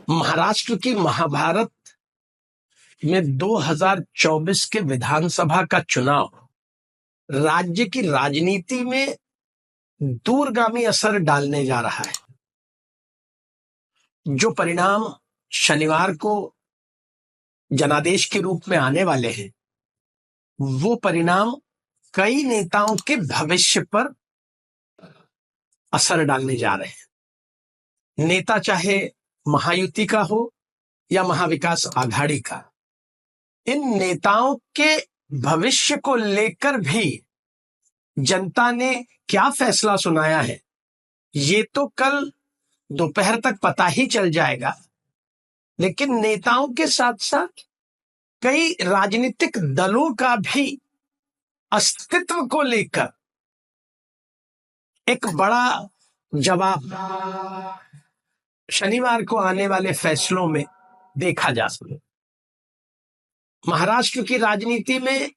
महाराष्ट्र की महाभारत में 2024 के विधानसभा का चुनाव राज्य की राजनीति में दूरगामी असर डालने जा रहा है। जो परिणाम शनिवार को जनादेश के रूप में आने वाले हैं, वो परिणाम कई नेताओं के भविष्य पर असर डालने जा रहे हैं। नेता चाहे महायुति का हो या महाविकास आघाड़ी का, इन नेताओं के भविष्य को लेकर भी जनता ने क्या फैसला सुनाया है, ये तो कल दोपहर तक पता ही चल जाएगा। लेकिन नेताओं के साथ साथ कई राजनीतिक दलों का भी अस्तित्व को लेकर एक बड़ा जवाब शनिवार को आने वाले फैसलों में देखा जा सकता। महाराष्ट्र की राजनीति में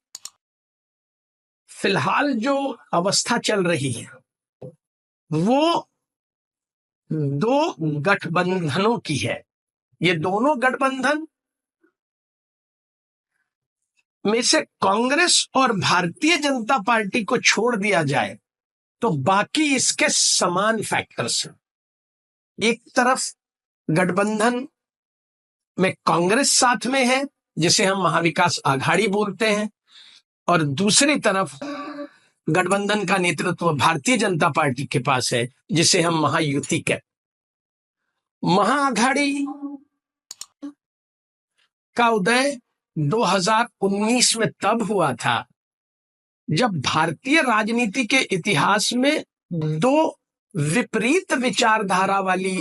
फिलहाल जो अवस्था चल रही है, वो दो गठबंधनों की है। ये दोनों गठबंधन में से कांग्रेस और भारतीय जनता पार्टी को छोड़ दिया जाए तो बाकी इसके समान फैक्टर्स हैं। एक तरफ गठबंधन में कांग्रेस साथ में है, जिसे हम महाविकास आघाड़ी बोलते हैं, और दूसरी तरफ गठबंधन का नेतृत्व भारतीय जनता पार्टी के पास है, जिसे हम महायुति कहते हैं। महाआघाड़ी का उदय 2019 में तब हुआ था जब भारतीय राजनीति के इतिहास में दो विपरीत विचारधारा वाली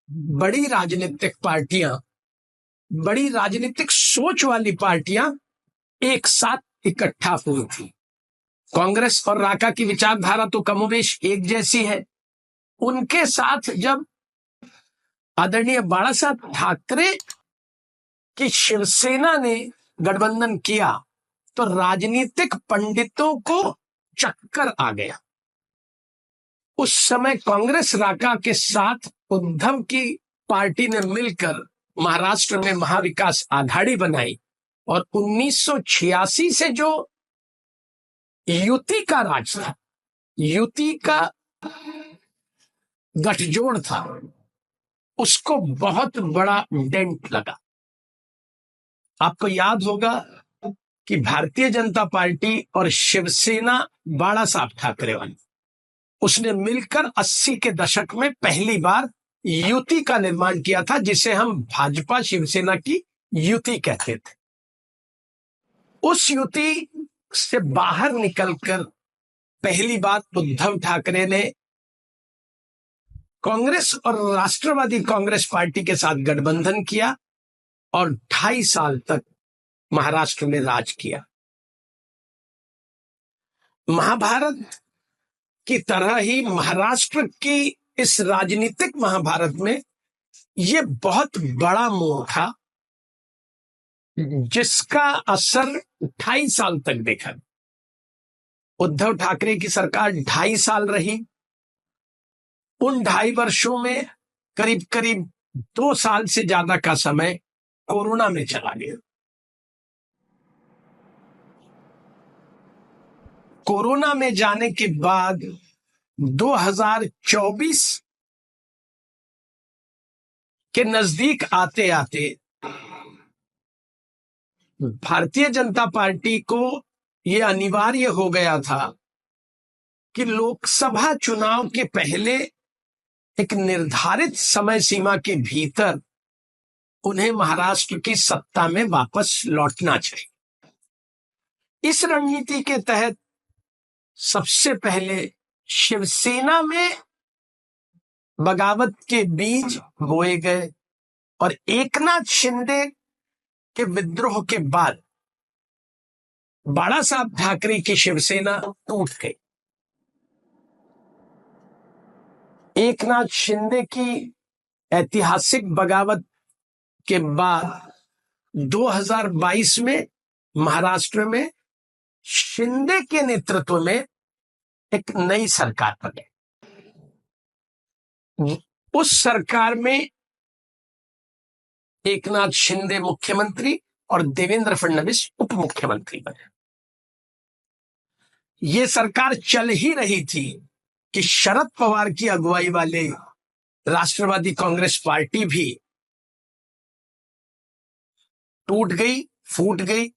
बड़ी राजनीतिक पार्टियां, बड़ी राजनीतिक सोच वाली पार्टियां एक साथ इकट्ठा हुई थी। कांग्रेस और राका की विचारधारा तो कमोबेश एक जैसी है। उनके साथ जब आदरणीय बाला साहब ठाकरे की शिवसेना ने गठबंधन किया तो राजनीतिक पंडितों को चक्कर आ गया। उस समय कांग्रेस राका के साथ उद्धव की पार्टी ने मिलकर महाराष्ट्र में महाविकास आघाड़ी बनाई और 1986 से जो युति का राज था, युति का गठजोड़ था, उसको बहुत बड़ा डेंट लगा। आपको याद होगा कि भारतीय जनता पार्टी और शिवसेना बाला साहब ठाकरे वाली, उसने मिलकर 80 के दशक में पहली बार युति का निर्माण किया था, जिसे हम भाजपा शिवसेना की युति कहते थे। उस युति से बाहर निकलकर पहली बार उद्धव ठाकरे ने कांग्रेस और राष्ट्रवादी कांग्रेस पार्टी के साथ गठबंधन किया और 2.5 साल तक महाराष्ट्र में राज किया। महाभारत की तरह ही महाराष्ट्र की इस राजनीतिक महाभारत में यह बहुत बड़ा मोड़ था, जिसका असर 2.5 साल तक देखा। उद्धव ठाकरे की सरकार 2.5 साल रही। उन 2.5 वर्षों में करीब करीब 2 साल से ज्यादा का समय कोरोना में चला गया। कोरोना में जाने के बाद 2024 के नजदीक आते आते भारतीय जनता पार्टी को यह अनिवार्य हो गया था कि लोकसभा चुनाव के पहले एक निर्धारित समय सीमा के भीतर उन्हें महाराष्ट्र की सत्ता में वापस लौटना चाहिए। इस रणनीति के तहत सबसे पहले शिवसेना में बगावत के बीज बोए गए और एकनाथ शिंदे के विद्रोह के बाद बाला साहब ठाकरे की शिवसेना टूट गई। एकनाथ शिंदे की ऐतिहासिक बगावत के बाद 2022 में महाराष्ट्र में शिंदे के नेतृत्व में एक नई सरकार बनी। उस सरकार में एकनाथ शिंदे मुख्यमंत्री और देवेंद्र फडणवीस उप मुख्यमंत्री बने। ये सरकार चल ही रही थी कि शरद पवार की अगुवाई वाले राष्ट्रवादी कांग्रेस पार्टी भी टूट गई, फूट गई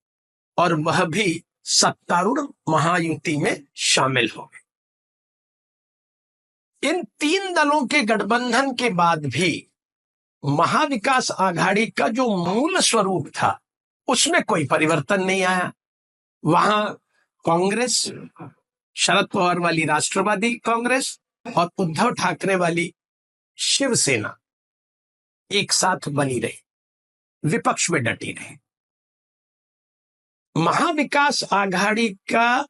और वह भी सत्तारूढ़ महायुति में शामिल हो गई। इन तीन दलों के गठबंधन के बाद भी महाविकास आघाड़ी का जो मूल स्वरूप था उसमें कोई परिवर्तन नहीं आया। वहां कांग्रेस, शरद पवार वाली राष्ट्रवादी कांग्रेस और उद्धव ठाकरे वाली शिवसेना एक साथ बनी रही, विपक्ष में डटी रही। महाविकास आघाड़ी का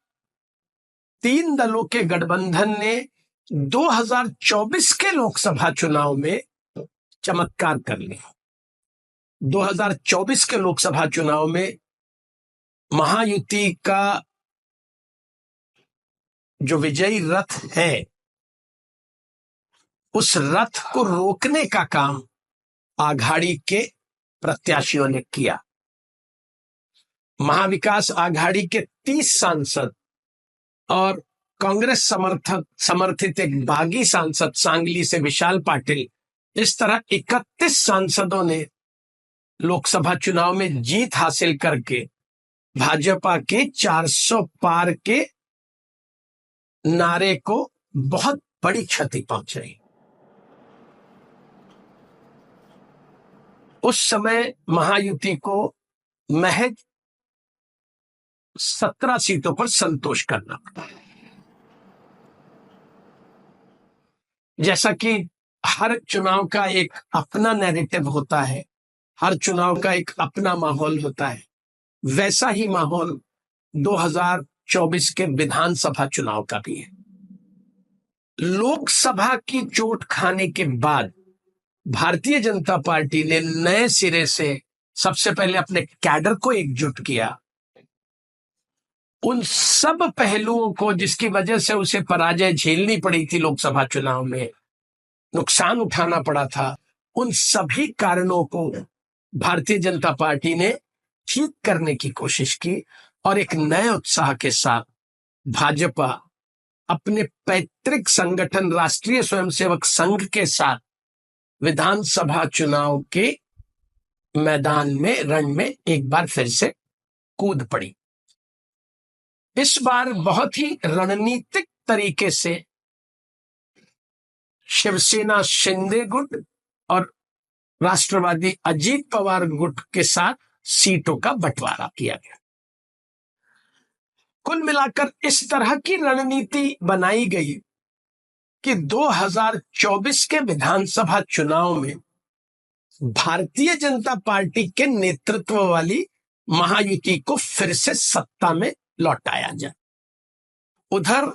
तीन दलों के गठबंधन ने 2024 के लोकसभा चुनाव में चमत्कार कर लिया। 2024 के लोकसभा चुनाव में महायुति का जो विजयी रथ है, उस रथ को रोकने का काम आघाड़ी के प्रत्याशियों ने किया। महाविकास आघाड़ी के 30 सांसद और कांग्रेस समर्थित एक बागी सांसद सांगली से विशाल पाटिल, इस तरह 31 सांसदों ने लोकसभा चुनाव में जीत हासिल करके भाजपा के 400 पार के नारे को बहुत बड़ी क्षति पहुंचाई। उस समय महायुति को महज 17 सीटों पर संतोष करना पड़ा। जैसा कि हर चुनाव का एक अपना नैरेटिव होता है, हर चुनाव का एक अपना माहौल होता है, वैसा ही माहौल 2024 के विधानसभा चुनाव का भी है। लोकसभा की चोट खाने के बाद भारतीय जनता पार्टी ने नए सिरे से सबसे पहले अपने कैडर को एकजुट किया। उन सब पहलुओं को जिसकी वजह से उसे पराजय झेलनी पड़ी थी, लोकसभा चुनाव में नुकसान उठाना पड़ा था, उन सभी कारणों को भारतीय जनता पार्टी ने ठीक करने की कोशिश की और एक नए उत्साह के साथ भाजपा अपने पैतृक संगठन राष्ट्रीय स्वयंसेवक संघ के साथ विधानसभा चुनाव के मैदान में, रण में एक बार फिर से कूद पड़ी। इस बार बहुत ही रणनीतिक तरीके से शिवसेना शिंदे गुट और राष्ट्रवादी अजीत पवार गुट के साथ सीटों का बंटवारा किया गया। कुल मिलाकर इस तरह की रणनीति बनाई गई कि 2024 के विधानसभा चुनाव में भारतीय जनता पार्टी के नेतृत्व वाली महायुति को फिर से सत्ता में लौटाया जाए। उधर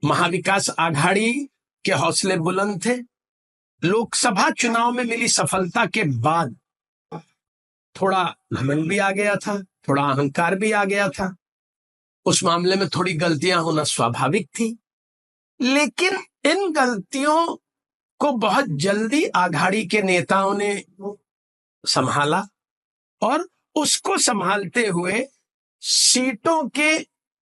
महाविकास आघाड़ी के हौसले बुलंद थे। लोकसभा चुनाव में मिली सफलता के बाद थोड़ा घमंड भी आ गया था, थोड़ा अहंकार भी आ गया था। उस मामले में थोड़ी गलतियां होना स्वाभाविक थी, लेकिन इन गलतियों को बहुत जल्दी आघाड़ी के नेताओं ने संभाला और उसको संभालते हुए सीटों के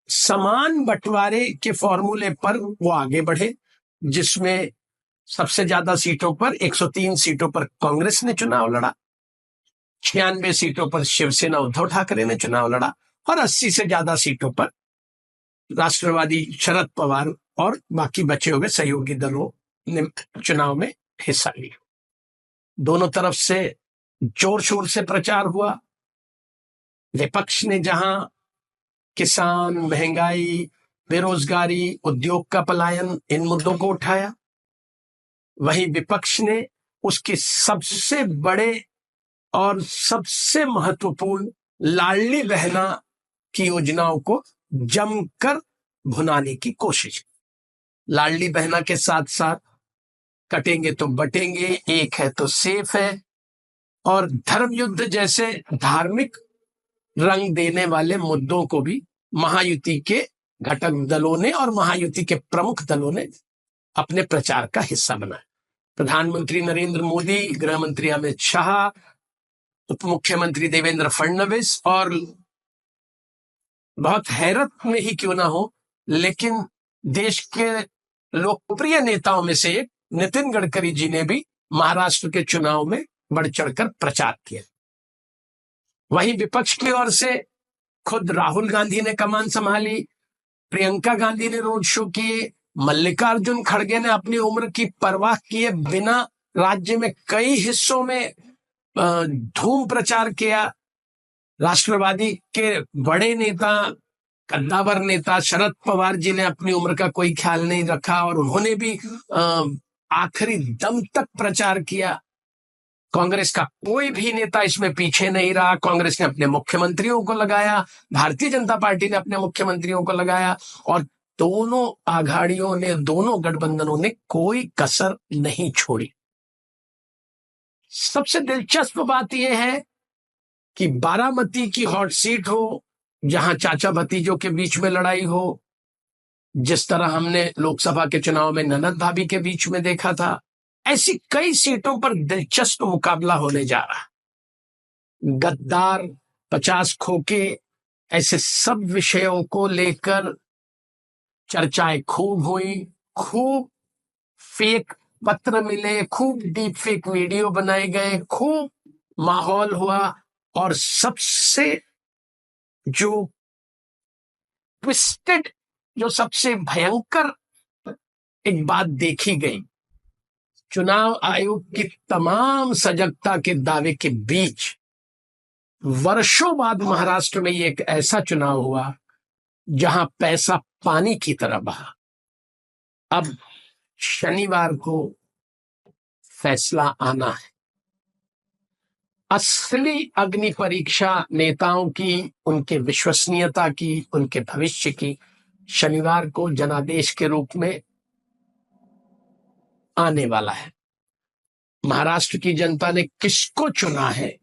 समान बंटवारे के फॉर्मूले पर वो आगे बढ़े, जिसमें सबसे ज्यादा सीटों पर 103 सीटों पर कांग्रेस ने चुनाव लड़ा, 96 सीटों पर शिवसेना उद्धव ठाकरे ने चुनाव लड़ा और 80 से ज्यादा सीटों पर राष्ट्रवादी शरद पवार और बाकी बचे हुए सहयोगी दलों ने चुनाव में हिस्सा लिया। दोनों तरफ से जोर शोर से प्रचार हुआ। विपक्ष ने जहां किसान, महंगाई, बेरोजगारी, उद्योग का पलायन, इन मुद्दों को उठाया, वहीं विपक्ष ने उसके सबसे बड़े और सबसे महत्वपूर्ण लाडली बहना की योजनाओं को जमकर भुनाने की कोशिश की। लाडली बहना के साथ साथ कटेंगे तो बटेंगे, एक है तो सेफ है और धर्म युद्ध जैसे धार्मिक रंग देने वाले मुद्दों को भी महायुति के घटक दलों ने और महायुति के प्रमुख दलों ने अपने प्रचार का हिस्सा बनाया। प्रधानमंत्री नरेंद्र मोदी, गृह मंत्री अमित शाह, उप मुख्यमंत्री देवेंद्र फडणवीस और बहुत हैरत में ही क्यों ना हो, लेकिन देश के लोकप्रिय नेताओं में से एक नितिन गडकरी जी ने भी महाराष्ट्र के चुनाव में बढ़ चढ़कर प्रचार किया। वहीं विपक्ष की ओर से खुद राहुल गांधी ने कमान संभाली, प्रियंका गांधी ने रोड शो किए, मल्लिकार्जुन खड़गे ने अपनी उम्र की परवाह किए बिना राज्य में कई हिस्सों में धूम प्रचार किया। राष्ट्रवादी के बड़े नेता, कद्दावर नेता शरद पवार जी ने अपनी उम्र का कोई ख्याल नहीं रखा और उन्होंने भी आखिरी दम तक प्रचार किया। कांग्रेस का कोई भी नेता इसमें पीछे नहीं रहा। कांग्रेस ने अपने मुख्यमंत्रियों को लगाया, भारतीय जनता पार्टी ने अपने मुख्यमंत्रियों को लगाया और दोनों आघाड़ियों ने, दोनों गठबंधनों ने कोई कसर नहीं छोड़ी। सबसे दिलचस्प बात यह है कि बारामती की हॉट सीट हो, जहां चाचा भतीजों के बीच में लड़ाई हो, जिस तरह हमने लोकसभा के चुनाव में ननद भाभी के बीच में देखा था, ऐसी कई सीटों पर दिलचस्प मुकाबला होने जा रहा है। गद्दार, 50 खोखे, ऐसे सब विषयों को लेकर चर्चाएं खूब हुई, खूब फेक पत्र मिले, खूब डीप फेक वीडियो बनाए गए, खूब माहौल हुआ और सबसे जो ट्विस्टेड, जो सबसे भयंकर एक बात देखी गई, चुनाव आयोग की तमाम सजगता के दावे के बीच वर्षों बाद महाराष्ट्र में एक ऐसा चुनाव हुआ जहां पैसा पानी की तरह बहा। अब शनिवार को फैसला आना है। असली अग्नि परीक्षा नेताओं की, उनके विश्वसनीयता की, उनके भविष्य की शनिवार को जनादेश के रूप में आने वाला है। महाराष्ट्र की जनता ने किसको चुना है,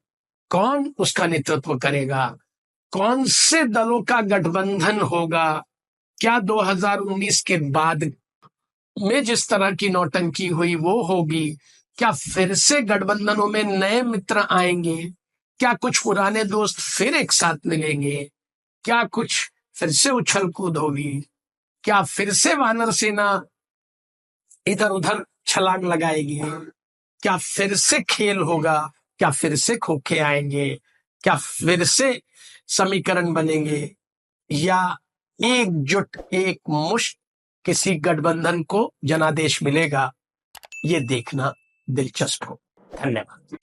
कौन उसका नेतृत्व करेगा, कौन से दलों का गठबंधन होगा, क्या 2019 के बाद में जिस तरह की नौटंकी हुई वो होगी, क्या फिर से गठबंधनों में नए मित्र आएंगे, क्या कुछ पुराने दोस्त फिर एक साथ मिलेंगे, क्या कुछ फिर से उछल कूद होगी, क्या फिर से वानर सेना इधर उधर छलांग लगाएगी, क्या फिर से खेल होगा, क्या फिर से खोखे आएंगे, क्या फिर से समीकरण बनेंगे, या एकजुट एक मुश्त किसी गठबंधन को जनादेश मिलेगा, ये देखना दिलचस्प हो। धन्यवाद।